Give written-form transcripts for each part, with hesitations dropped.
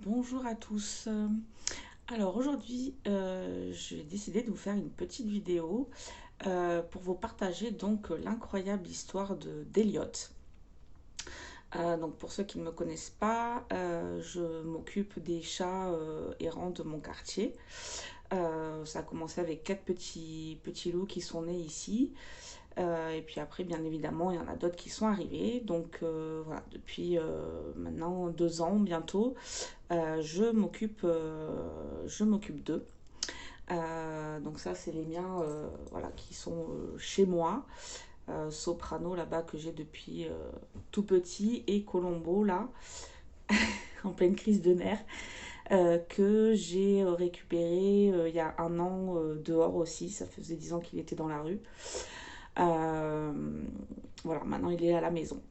Bonjour à tous. Alors aujourd'hui, j'ai décidé de vous faire une petite vidéo pour vous partager donc l'incroyable histoire d'Eliott. Donc pour ceux qui ne me connaissent pas, je m'occupe des chats errants de mon quartier. Ça a commencé avec quatre petits loups qui sont nés ici. Et puis après, bien évidemment, il y en a d'autres qui sont arrivés. Donc voilà, depuis maintenant 2 ans bientôt, je m'occupe d'eux. Donc ça, c'est les miens, voilà, qui sont chez moi. Soprano là-bas que j'ai depuis tout petit et Colombo là, en pleine crise de nerfs, que j'ai récupéré il y a 1 an dehors aussi. Ça faisait 10 ans qu'il était dans la rue. Euh, voilà, maintenant il est à la maison.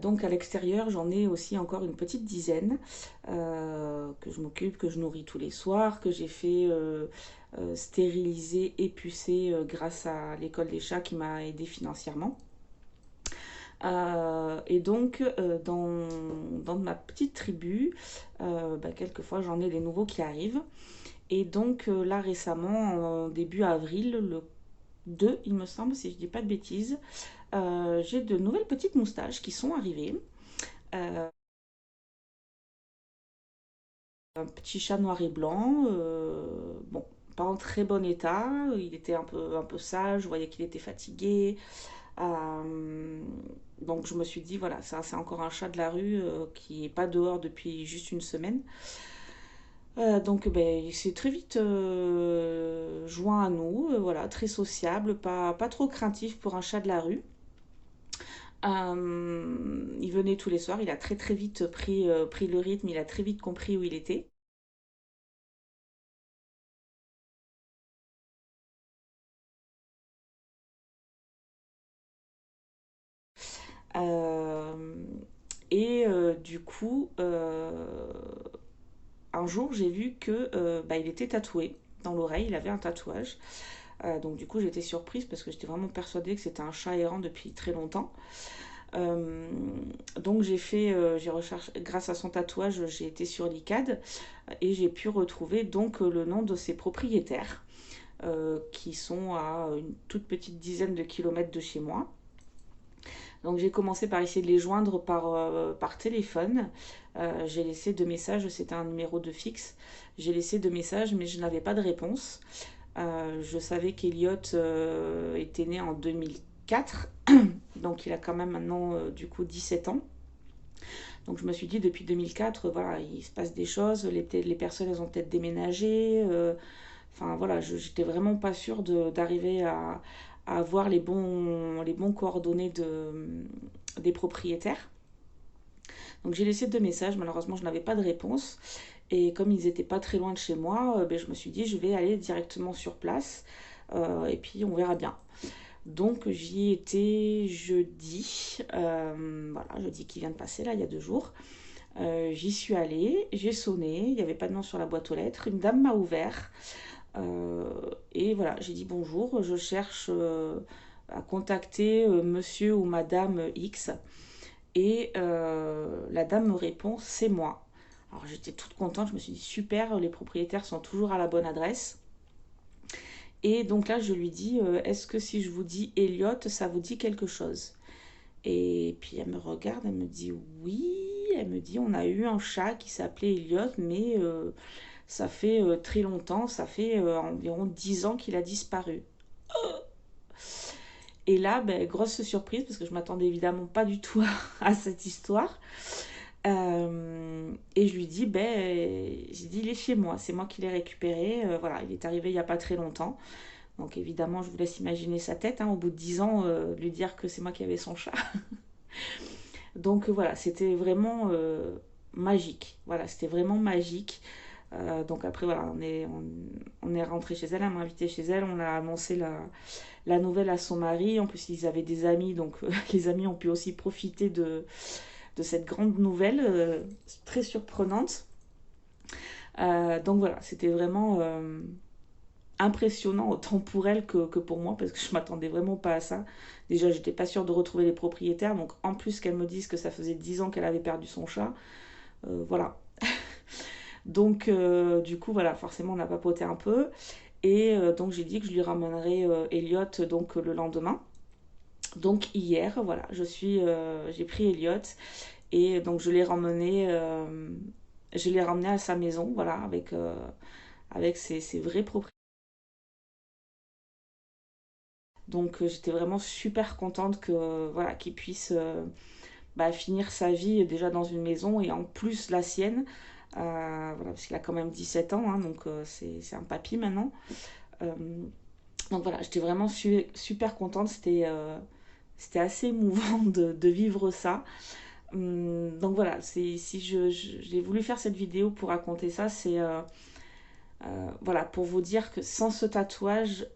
Donc à l'extérieur, j'en ai aussi encore une petite dizaine que je m'occupe, que je nourris tous les soirs, que j'ai fait stériliser et pucer grâce à l'école des chats qui m'a aidé financièrement. Et donc dans ma petite tribu, quelquefois j'en ai des nouveaux qui arrivent. Et donc là récemment, en début avril, le 2 il me semble, si je dis pas de bêtises, j'ai de nouvelles petites moustaches qui sont arrivées. Euh, un petit chat noir et blanc, bon, pas en très bon état, il était un peu sage, je voyais qu'il était fatigué. Euh, donc je me suis dit, voilà, ça c'est encore un chat de la rue qui est pas dehors depuis juste une semaine. Donc il s'est très vite joint à nous, voilà, très sociable, pas trop craintif pour un chat de la rue. Il venait tous les soirs, il a très très vite pris le rythme, il a très vite compris où il était. Euh, du coup, un jour, j'ai vu que il était tatoué dans l'oreille, il avait un tatouage. Donc du coup, j'étais surprise parce que j'étais vraiment persuadée que c'était un chat errant depuis très longtemps. Euh, donc j'ai recherché, grâce à son tatouage, j'ai été sur l'ICAD et j'ai pu retrouver donc le nom de ses propriétaires qui sont à une toute petite dizaine de kilomètres de chez moi. Donc j'ai commencé par essayer de les joindre par téléphone. J'ai laissé 2 messages, c'était un numéro de fixe. J'ai laissé 2 messages, mais je n'avais pas de réponse. Je savais qu'Eliott était né en 2004, donc il a quand même maintenant du coup 17 ans. Donc je me suis dit depuis 2004, voilà, il se passe des choses, les personnes elles ont peut-être déménagé. Enfin voilà, j'étais vraiment pas sûre d'arriver à avoir les bons coordonnées des propriétaires. Donc j'ai laissé 2 messages, malheureusement je n'avais pas de réponse. Et comme ils n'étaient pas très loin de chez moi, je me suis dit je vais aller directement sur place et puis on verra bien. Donc j'y étais jeudi, voilà, jeudi qui vient de passer là, il y a 2 jours. J'y suis allée, j'ai sonné, il n'y avait pas de nom sur la boîte aux lettres, une dame m'a ouvert. Et voilà, j'ai dit bonjour, je cherche à contacter monsieur ou madame X. Et la dame me répond, c'est moi. Alors j'étais toute contente, je me suis dit super, les propriétaires sont toujours à la bonne adresse. Et donc là, je lui dis, est-ce que si je vous dis Elliot, ça vous dit quelque chose? Et puis elle me regarde, elle me dit oui. Elle me dit, on a eu un chat qui s'appelait Elliot, mais ça fait très longtemps, ça fait environ 10 ans qu'il a disparu. Et là, grosse surprise, parce que je m'attendais évidemment pas du tout à cette histoire. Et je lui dis, j'ai dit, il est chez moi, c'est moi qui l'ai récupéré. Voilà, il est arrivé il n'y a pas très longtemps. Donc évidemment, je vous laisse imaginer sa tête, hein, au bout de 10 ans, lui dire que c'est moi qui avais son chat. Donc voilà, c'était vraiment magique. Voilà, c'était vraiment magique. Donc après, voilà, on est rentré chez elle, elle m'a invité chez elle, on a annoncé la nouvelle à son mari. En plus, ils avaient des amis, donc les amis ont pu aussi profiter de cette grande nouvelle très surprenante. Donc voilà, c'était vraiment impressionnant autant pour elle que pour moi parce que je m'attendais vraiment pas à ça. Déjà, j'étais pas sûre de retrouver les propriétaires, donc en plus qu'elle me dise que ça faisait 10 ans qu'elle avait perdu son chat, Voilà. Donc, du coup, voilà, forcément, on a papoté un peu. Et donc, j'ai dit que je lui ramènerais Elliot donc, le lendemain. Donc, hier, voilà, j'ai pris Elliot. Et donc, je l'ai ramené à sa maison, voilà, avec ses vrais propriétaires. Donc, j'étais vraiment super contente que, voilà, qu'il puisse finir sa vie déjà dans une maison et en plus la sienne. Voilà, parce qu'il a quand même 17 ans, hein, donc c'est un papy maintenant. Euh, donc voilà, j'étais vraiment super contente. C'était assez émouvant de vivre ça. Donc voilà, si j'ai voulu faire cette vidéo pour raconter ça, c'est voilà, pour vous dire que sans ce tatouage,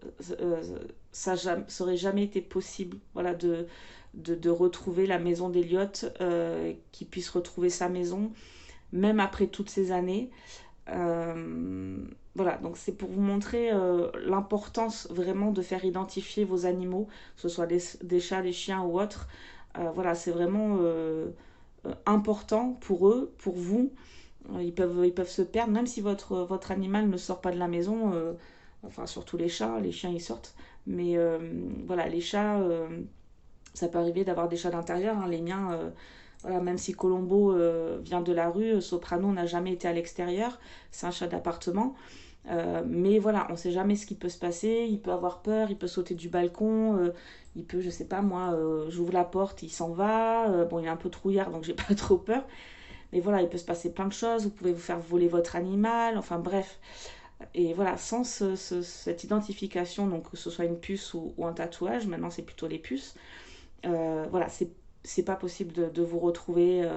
ça aurait jamais été possible, voilà, de retrouver la maison d'Eliott, qu'il puisse retrouver sa maison, même après toutes ces années. Voilà, donc c'est pour vous montrer l'importance vraiment de faire identifier vos animaux, que ce soit des chats, des chiens ou autres. Voilà, c'est vraiment important pour eux, pour vous. Ils peuvent se perdre, même si votre animal ne sort pas de la maison. Enfin, surtout les chats, les chiens ils sortent. Mais voilà, les chats, ça peut arriver d'avoir des chats d'intérieur. Hein. Les miens, voilà, même si Colombo vient de la rue, Soprano n'a jamais été à l'extérieur. C'est un chat d'appartement. Mais voilà, on ne sait jamais ce qui peut se passer. Il peut avoir peur, il peut sauter du balcon. Il peut, je sais pas moi, j'ouvre la porte, il s'en va. Bon, il est un peu trouillard, donc j'ai pas trop peur. Mais voilà, il peut se passer plein de choses. Vous pouvez vous faire voler votre animal. Enfin bref. Et voilà, sans cette identification, donc que ce soit une puce ou un tatouage, maintenant c'est plutôt les puces, voilà, c'est pas possible de vous retrouver.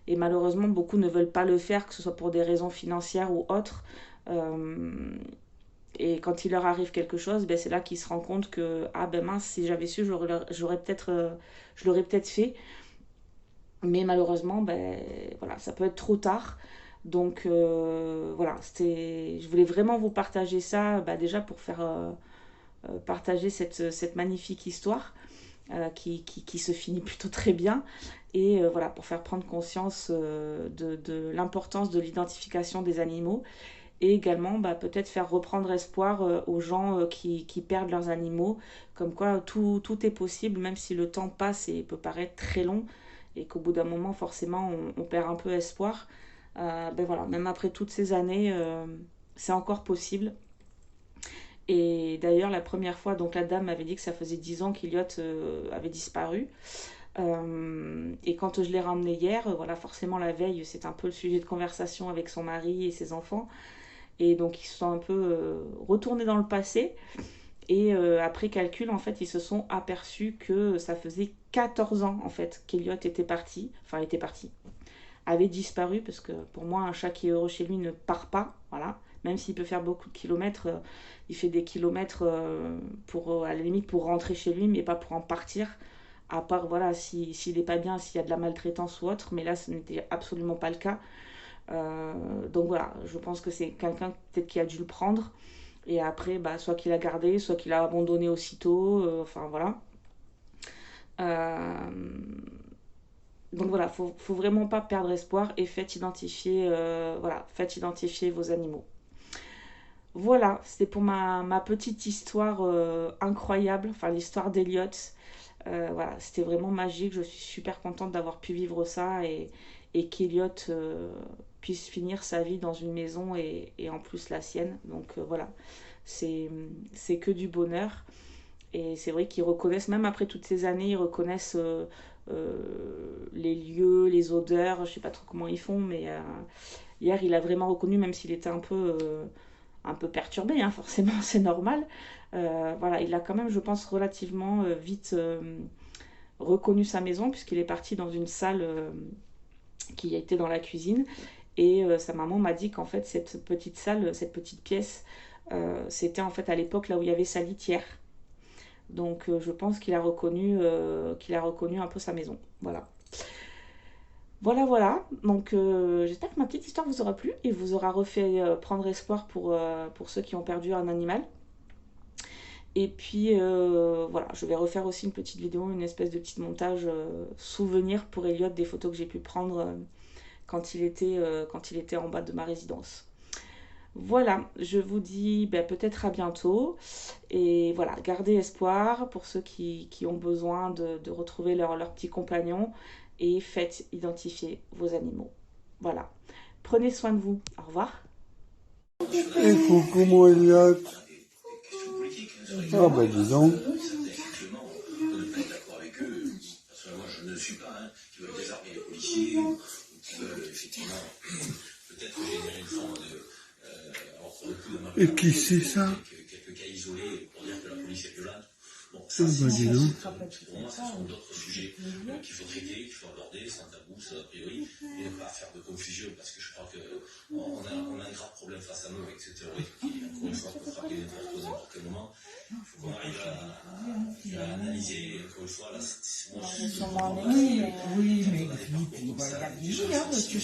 Et malheureusement, beaucoup ne veulent pas le faire, que ce soit pour des raisons financières ou autres. Euh, et quand il leur arrive quelque chose, ben, c'est là qu'ils se rendent compte que, ah ben mince, si j'avais su, je l'aurais peut-être fait. Mais malheureusement, ben, voilà, ça peut être trop tard. Donc voilà, je voulais vraiment vous partager ça, bah, déjà pour faire partager cette magnifique histoire qui se finit plutôt très bien. Et voilà, pour faire prendre conscience de l'importance de l'identification des animaux. Et également, bah, peut-être faire reprendre espoir aux gens qui perdent leurs animaux. Comme quoi, tout est possible, même si le temps passe et peut paraître très long. Et qu'au bout d'un moment, forcément, on perd un peu espoir. Ben voilà, même après toutes ces années, c'est encore possible. Et d'ailleurs, la première fois, donc la dame m'avait dit que ça faisait 10 ans qu'Eliot avait disparu. Et quand je l'ai ramené hier, voilà, forcément la veille, c'est un peu le sujet de conversation avec son mari et ses enfants. Et donc ils se sont un peu retournés dans le passé. Et après calcul, en fait, ils se sont aperçus que ça faisait 14 ans, en fait, qu'Eliot était parti, avait disparu, parce que pour moi, un chat qui est heureux chez lui ne part pas, voilà. Même s'il peut faire beaucoup de kilomètres, il fait des kilomètres à la limite pour rentrer chez lui, mais pas pour en partir. À part, voilà, s'il n'est pas bien, s'il y a de la maltraitance ou autre, mais là, ce n'était absolument pas le cas. Donc voilà, je pense que c'est quelqu'un peut-être qui a dû le prendre. Et après, bah, soit qu'il a gardé, soit qu'il a abandonné aussitôt. Enfin voilà. Euh, donc voilà, faut vraiment pas perdre espoir et faites identifier vos animaux. Voilà, c'était pour ma petite histoire incroyable, enfin l'histoire d'Eliot. Voilà, c'était vraiment magique. Je suis super contente d'avoir pu vivre ça et qu'Eliot puisse finir sa vie dans une maison et en plus la sienne. Donc voilà, c'est que du bonheur. Et c'est vrai qu'ils reconnaissent, même après toutes ces années, ils reconnaissent les lieux, les odeurs. Je sais pas trop comment ils font, mais hier il a vraiment reconnu, même s'il était un peu perturbé, hein, forcément, c'est normal. Voilà, il a quand même, je pense, relativement vite reconnu sa maison, puisqu'il est parti dans une salle qui était dans la cuisine. Et sa maman m'a dit qu'en fait, cette petite salle, cette petite pièce, c'était en fait à l'époque là où il y avait sa litière. Donc je pense qu'il a reconnu un peu sa maison. Voilà. Voilà, voilà. Donc j'espère que ma petite histoire vous aura plu et vous aura refait prendre espoir pour ceux qui ont perdu un animal. Et puis voilà, je vais refaire aussi une petite vidéo, une espèce de petit montage souvenir pour Elliot des photos que j'ai pu prendre quand il était en bas de ma résidence. Voilà, je vous dis peut-être à bientôt. Et voilà, gardez espoir pour ceux qui ont besoin de retrouver leur petit compagnon et faites identifier vos animaux. Voilà. Prenez soin de vous. Au revoir. Et coucou mon Elliot. Ah bah dis donc. Effectivement, on ne peut pas être d'accord avec eux. Personnellement, je ne suis pas, qui veulent désarmer les policiers, ou qui veulent effectivement peut-être générer une forme de. Alors pour le coup, dans ma Et qui c'est ça? quelques cas isolés pour dire que la police est violente. Bon, Ah ça, bah dis donc. pour moi, ce sont d'autres sujets qu'il faut traiter, qu'il faut aborder sans tabou, ça a priori, et ne pas faire de confusion, parce que je crois qu'on a un grave problème face à nous avec ce terrorisme qui, encore une fois, peut frapper n'importe quel moment. Il faut qu'on arrive à analyser, encore une fois, là, moi, Oui, mais il va y avoir des